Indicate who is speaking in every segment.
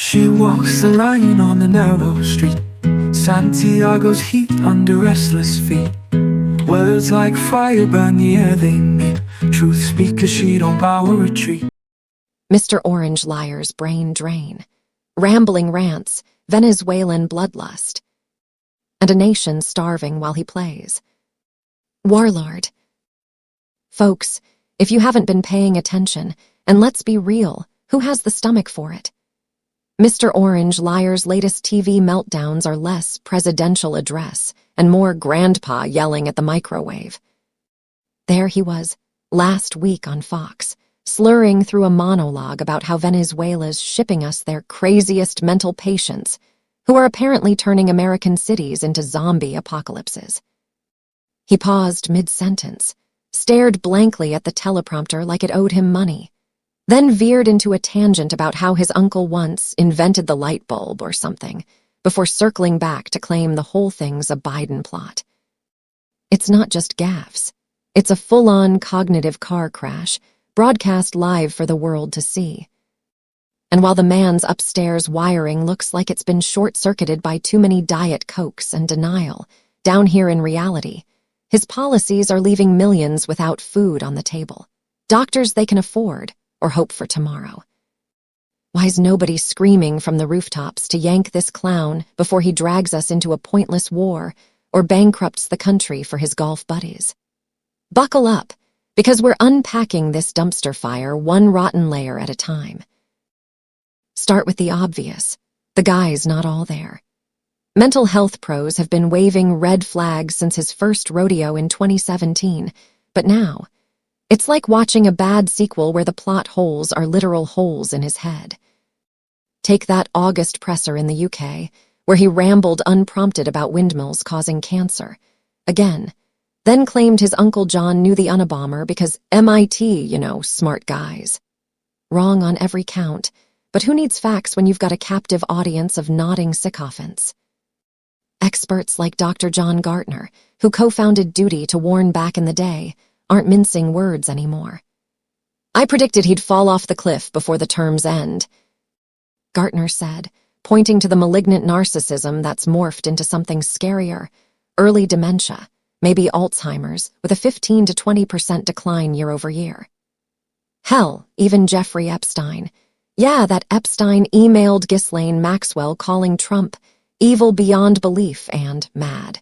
Speaker 1: She walks the line on the narrow street. Santiago's heat under restless feet. Words like fire burn the air they meet. Truth speakers, she don't bow or retreat.
Speaker 2: Mr. Orange Liar's brain drain. Rambling rants, Venezuelan bloodlust. And a nation starving while he plays. Warlord. Folks, if you haven't been paying attention, and let's be real, who has the stomach for it? Mr. Orange Liar's latest TV meltdowns are less presidential address and more grandpa yelling at the microwave. There he was, last week on Fox, slurring through a monologue about how Venezuela's shipping us their craziest mental patients, who are apparently turning American cities into zombie apocalypses. He paused mid-sentence, stared blankly at the teleprompter like it owed him money, then veered into a tangent about how his uncle once invented the light bulb or something, before circling back to claim the whole thing's a Biden plot. It's not just gaffes. It's a full-on cognitive car crash, broadcast live for the world to see. And while the man's upstairs wiring looks like it's been short-circuited by too many Diet Cokes and denial, down here in reality, his policies are leaving millions without food on the table, doctors they can afford, or hope for tomorrow. Why's nobody screaming from the rooftops to yank this clown before he drags us into a pointless war or bankrupts the country for his golf buddies? Buckle up, because we're unpacking this dumpster fire one rotten layer at a time. Start with the obvious. The guy's not all there. Mental health pros have been waving red flags since his first rodeo in 2017, but now, it's like watching a bad sequel where the plot holes are literal holes in his head. Take that August presser in the UK, where he rambled unprompted about windmills causing cancer. Again, then claimed his Uncle John knew the Unabomber because MIT, smart guys. Wrong on every count, but who needs facts when you've got a captive audience of nodding sycophants? Experts like Dr. John Gartner, who co-founded Duty to warn back in the day, aren't mincing words anymore. I predicted he'd fall off the cliff before the term's end, Gartner said, pointing to the malignant narcissism that's morphed into something scarier, early dementia, maybe Alzheimer's, with a 15 to 20% decline year over year. Hell, even Jeffrey Epstein. Yeah, that Epstein emailed Ghislaine Maxwell calling Trump evil beyond belief and mad.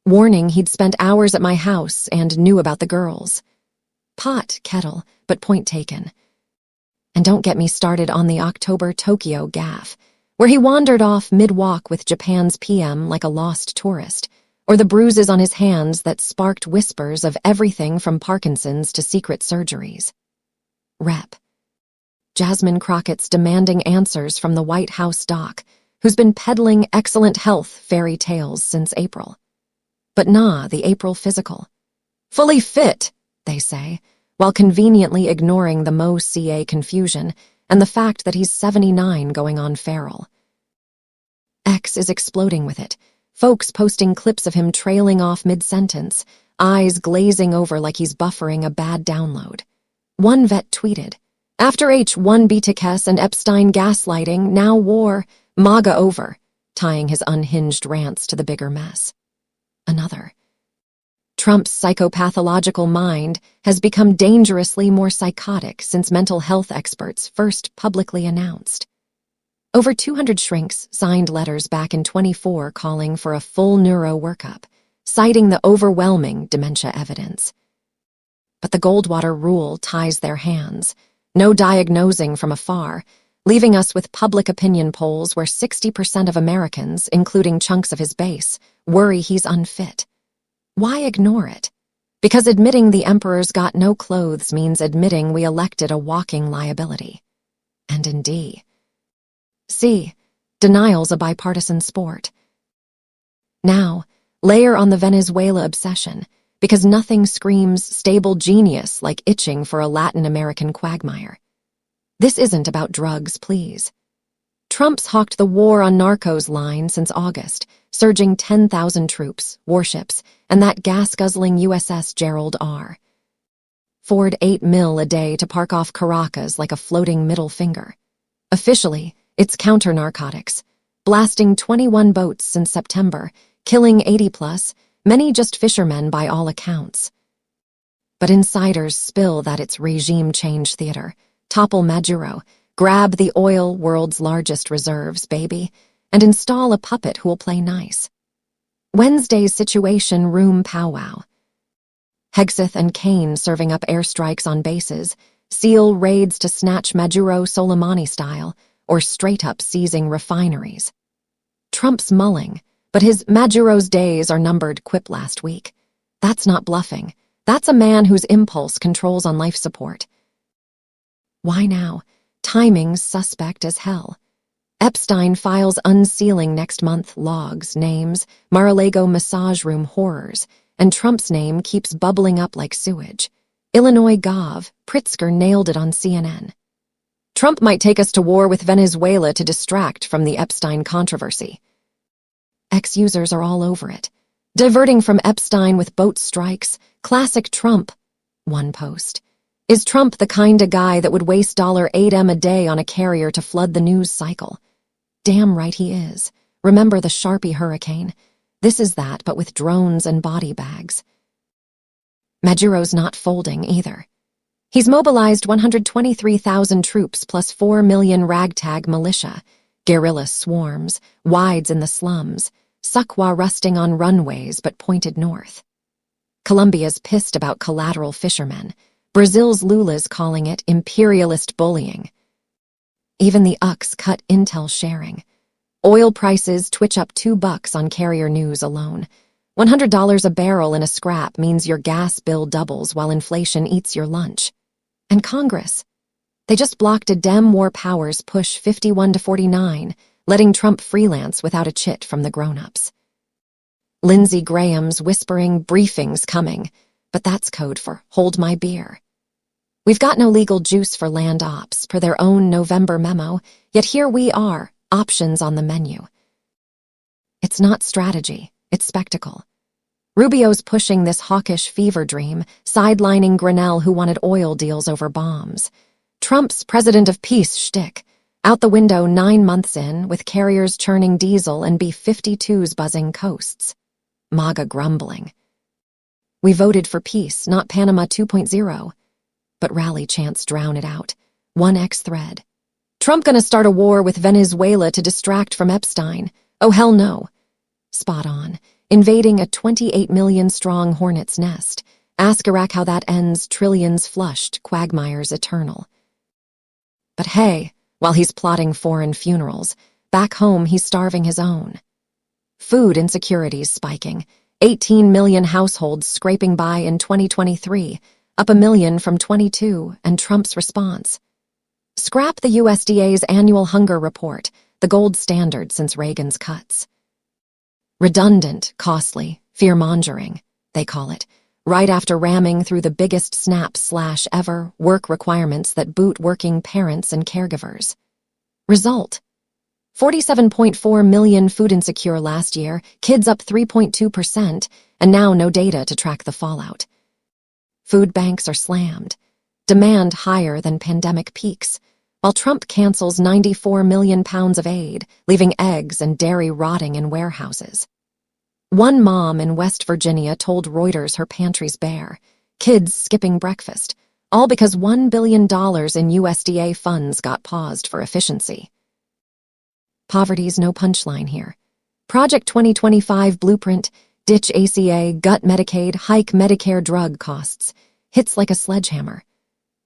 Speaker 2: Warning he'd spent hours at my house and knew about the girls. Pot kettle, but point taken. And don't get me started on the October Tokyo gaffe, where he wandered off mid-walk with Japan's PM like a lost tourist, or the bruises on his hands that sparked whispers of everything from Parkinson's to secret surgeries. Rep. Jasmine Crockett's demanding answers from the White House doc, who's been peddling excellent health fairy tales since April. But nah, the April physical. Fully fit, they say, while conveniently ignoring the Mo CA confusion and the fact that he's 79 going on feral. X is exploding with it, folks posting clips of him trailing off mid-sentence, eyes glazing over like he's buffering a bad download. One vet tweeted, "After H1 BTKS and Epstein gaslighting, now war, MAGA over," tying his unhinged rants to the bigger mess. Another. Trump's psychopathological mind has become dangerously more psychotic since mental health experts first publicly announced. Over 200 shrinks signed letters back in 24 calling for a full neuro workup, citing the overwhelming dementia evidence. But the Goldwater rule ties their hands, no diagnosing from afar, leaving us with public opinion polls where 60% of Americans, including chunks of his base, worry he's unfit. Why ignore it? Because admitting the emperor's got no clothes means admitting we elected a walking liability. And in D. C. Denial's a bipartisan sport. Now, layer on the Venezuela obsession, because nothing screams stable genius like itching for a Latin American quagmire. This isn't about drugs, please. Trump's hawked the war on narcos line since August, surging 10,000 troops, warships, and that gas-guzzling USS Gerald R. Ford $8 million a day to park off Caracas like a floating middle finger. Officially, It's counter-narcotics, blasting 21 boats since September, killing 80+, many just fishermen by all accounts. But insiders spill that it's regime change theater. Topple Maduro, grab the oil world's largest reserves, baby, and install a puppet who'll play nice. Wednesday's Situation Room powwow. Hegseth and Kane serving up airstrikes on bases, SEAL raids to snatch Maduro Soleimani style, or straight-up seizing refineries. Trump's mulling, but his Maduro's days are numbered quip last week. That's not bluffing. That's a man whose impulse controls on life support. Why now? Timing's suspect as hell. Epstein files unsealing next month logs, names, Mar-a-Lago massage room horrors, and Trump's name keeps bubbling up like sewage. Illinois Gov, Pritzker nailed it on CNN. Trump might take us to war with Venezuela to distract from the Epstein controversy. Ex-users are all over it. Diverting from Epstein with boat strikes, classic Trump. One post. Is Trump the kind of guy that would waste $8M a day on a carrier to flood the news cycle? Damn right he is. Remember the Sharpie hurricane? This is that, but with drones and body bags. Maduro's not folding either. He's mobilized 123,000 troops plus 4 million ragtag militia, guerrilla swarms, wides in the slums, Suckwa rusting on runways but pointed north. Colombia's pissed about collateral fishermen. Brazil's Lula's calling it imperialist bullying. Even the UCs cut intel sharing. Oil prices twitch up $2 on carrier news alone. $100 a barrel in a scrap means your gas bill doubles while inflation eats your lunch. And Congress. They just blocked a Dem War Powers push 51-49, letting Trump freelance without a chit from the grown-ups. Lindsey Graham's whispering briefings coming, but that's code for hold my beer. We've got no legal juice for land ops per their own November memo, yet here we are, options on the menu. It's not strategy, it's spectacle. Rubio's pushing this hawkish fever dream, sidelining Grinnell who wanted oil deals over bombs. Trump's president of peace shtick, out the window 9 months in, with carriers churning diesel and B-52s buzzing coasts. MAGA grumbling. We voted for peace, not Panama 2.0. But rally chants drown it out. One X thread. Trump gonna start a war with Venezuela to distract from Epstein. Oh hell no. Spot on. Invading a 28 million strong hornet's nest. Ask Iraq how that ends, trillions flushed, quagmires eternal. But hey, while he's plotting foreign funerals, back home he's starving his own. Food insecurities spiking. 18 million households scraping by in 2023, up 1 million from 22, and Trump's response. Scrap the USDA's annual hunger report, the gold standard since Reagan's cuts. Redundant, costly, fear-mongering, they call it, right after ramming through the biggest snap/ever work requirements that boot working parents and caregivers. Result: 47.4 million food insecure last year, kids up 3.2%, and now no data to track the fallout. Food banks are slammed, demand higher than pandemic peaks, while Trump cancels 94 million pounds of aid, leaving eggs and dairy rotting in warehouses. One mom in West Virginia told Reuters her pantry's bare, kids skipping breakfast, all because $1 billion in USDA funds got paused for efficiency. Poverty's no punchline here. Project 2025 blueprint, ditch ACA, gut Medicaid, hike Medicare drug costs, hits like a sledgehammer.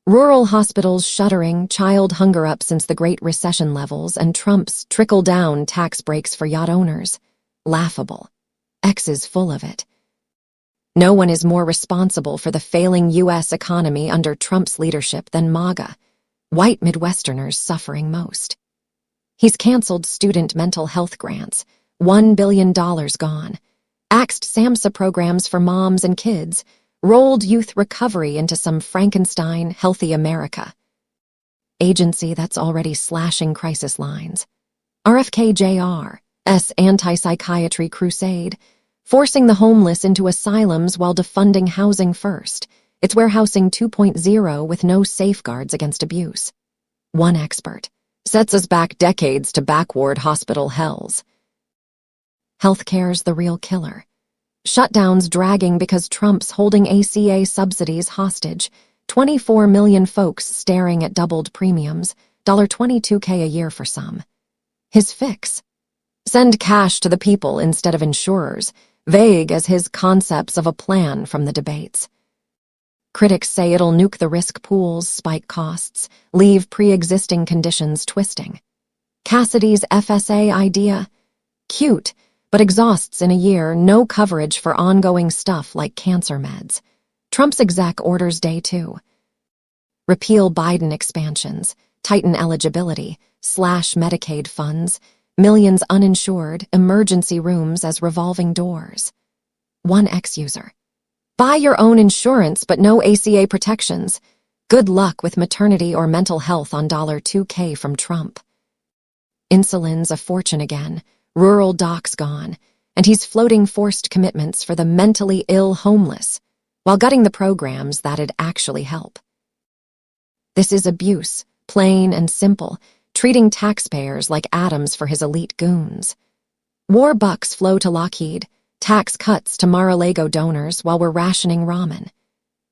Speaker 2: Rural hospitals shuttering, child hunger up since the Great Recession levels, and Trump's trickle-down tax breaks for yacht owners. Laughable. X is full of it. No one is more responsible for the failing U.S. economy under Trump's leadership than MAGA. White Midwesterners suffering most. He's canceled student mental health grants, $1 billion gone. Axed SAMHSA programs for moms and kids, rolled youth recovery into some Frankenstein healthy America. Agency that's already slashing crisis lines. RFK-Jr.'s anti-psychiatry crusade, forcing the homeless into asylums while defunding housing first. It's warehousing 2.0 with no safeguards against abuse. One expert. Sets us back decades to backward hospital hells. Healthcare's the real killer. Shutdowns dragging because Trump's holding ACA subsidies hostage. 24 million folks staring at doubled premiums, $22K a year for some. His fix? Send cash to the people instead of insurers, vague as his concepts of a plan from the debates. Critics say it'll nuke the risk pools, spike costs, leave pre-existing conditions twisting. Cassidy's FSA idea? Cute, but exhausts in a year, no coverage for ongoing stuff like cancer meds. Trump's exec orders day 2. Repeal Biden expansions, tighten eligibility, slash Medicaid funds, millions uninsured, emergency rooms as revolving doors. One ex-user. Buy your own insurance but no ACA protections. Good luck with maternity or mental health on $2K from Trump. Insulin's a fortune again, rural docs gone, and he's floating forced commitments for the mentally ill homeless, while gutting the programs that'd actually help. This is abuse, plain and simple, treating taxpayers like atoms for his elite goons. War bucks flow to Lockheed, tax cuts to Mar-a-Lago donors while we're rationing ramen.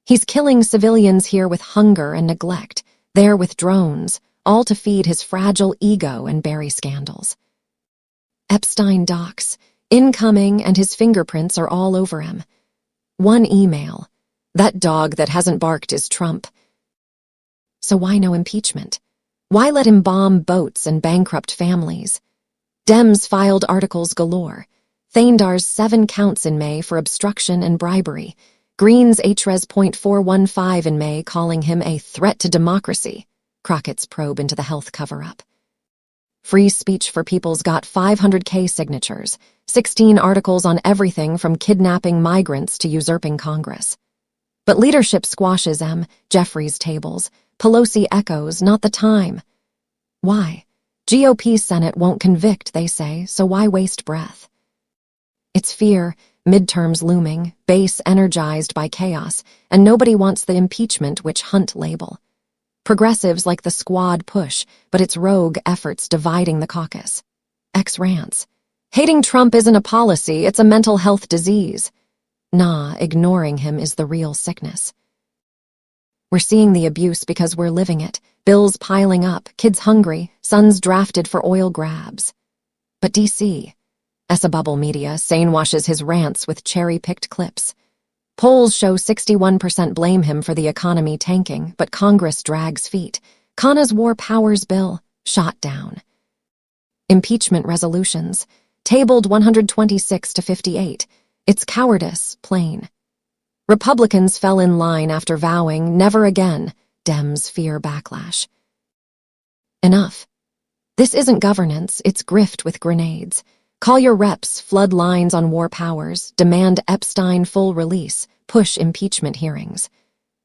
Speaker 2: He's killing civilians here with hunger and neglect, there with drones, all to feed his fragile ego and bury scandals. Epstein docs, incoming, and his fingerprints are all over him. One email. That dog that hasn't barked is Trump. So why no impeachment? Why let him bomb boats and bankrupt families? Dems filed articles galore. Thaindar's 7 counts in May for obstruction and bribery. Green's HRES .415 in May calling him a threat to democracy. Crockett's probe into the health cover-up. Free Speech for People's got 500K signatures, 16 articles on everything from kidnapping migrants to usurping Congress. But leadership squashes Jeffries tables, Pelosi echoes, not the time. Why? GOP Senate won't convict, they say, so why waste breath? It's fear, midterms looming, base energized by chaos, and nobody wants the impeachment witch hunt label. Progressives like the squad push, but it's rogue efforts dividing the caucus. X rants. Hating Trump isn't a policy, it's a mental health disease. Nah, ignoring him is the real sickness. We're seeing the abuse because we're living it. Bills piling up, kids hungry, sons drafted for oil grabs. But DC, Bubble Media, sane washes his rants with cherry-picked clips. Polls show 61% blame him for the economy tanking, but Congress drags feet. Khanna's War Powers Bill, shot down. Impeachment resolutions, tabled 126 to 58. It's cowardice, plain. Republicans fell in line after vowing never again. Dems fear backlash. Enough. This isn't governance, it's grift with grenades. Call your reps, flood lines on war powers, demand Epstein full release, push impeachment hearings.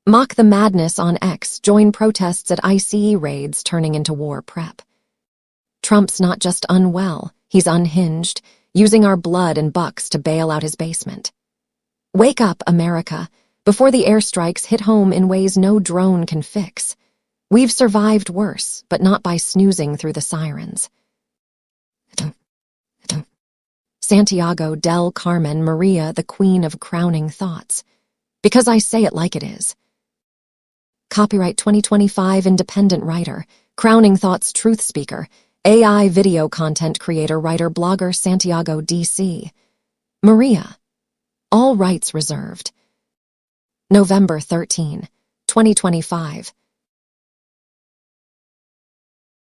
Speaker 2: Mock the madness on X, join protests at ICE raids turning into war prep. Trump's not just unwell, he's unhinged, using our blood and bucks to bail out his basement. Wake up, America, before the airstrikes hit home in ways no drone can fix. We've survived worse, but not by snoozing through the sirens. Santiago del Carmen Maria, the queen of crowning thoughts. Because I say it like it is. Copyright 2025 independent writer, crowning thoughts truth speaker, AI video content creator, writer, blogger, Santiago DC. Maria. All rights reserved. November 13, 2025.